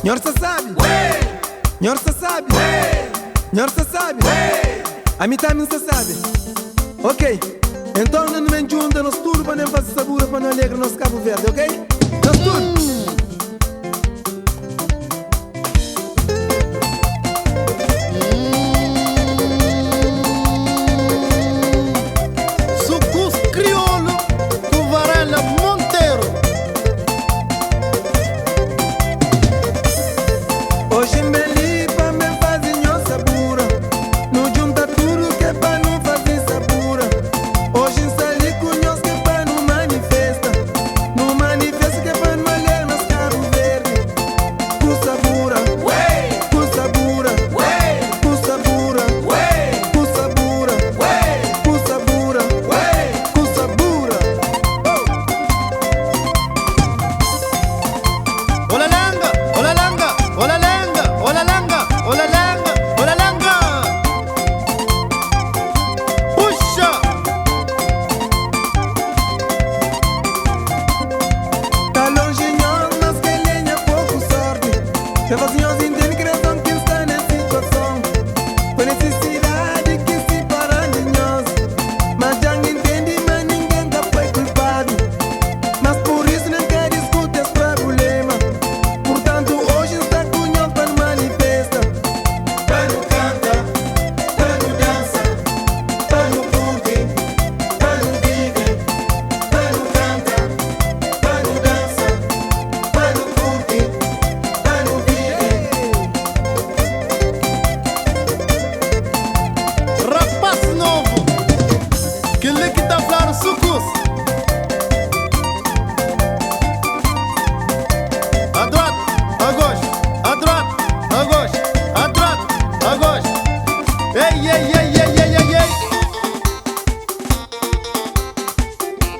Nyor sa sabe, nyor sa sabe, nyor sa sabe, a mim também sa sabe. Ok, então não me junta nós tudo para não fazer sabura para não alegrar nosso Cabo Verde, ok? Nós tudo. Hoje em Belipa me fazem nho sabura. Não junta tudo que é pra não fazer sabura. Hoje em Salico nós que é pra não manifesta. Não manifesta que é pra não malhar nas Cabo Verde. Com sabura, com sabura, com sabura, com sabura, com sabura, com sabura. Ola langa, ola langa, ola langa. Ola langa, ola langa, ola langa. Puxa! Tá longe nós, mas que lenha pouco sorte. Que vazinhos entendem que razão que está nessa situação. Por necessidade que se para de nós. Mas já entende, mas ninguém tá foi culpado. Mas por isso nem quer discutir esse problema. Portanto hoje está com nós para manifesta. Pano canta, pano dança, pano curte, pano vive. Pano canta, pano dança, pano curte, pano vive. Rapaz novo, que lhe que tá falando sucos. A droite, a gauche, a droite, a gauche, a droite, a gauche. Ei, ei, ei, ei, ei, ei, ei.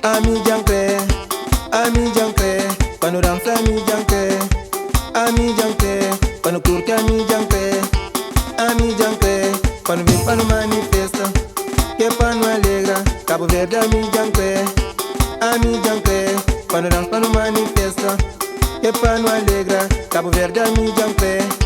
Ami jankre, pano dança ami jankre, pano curte ami jankre, pano vem pano manifesta, que pano alegra, Cabo Verde ami jankre, pano dança pano manifesta, que pano alegra, Cabo Verde ami jankre.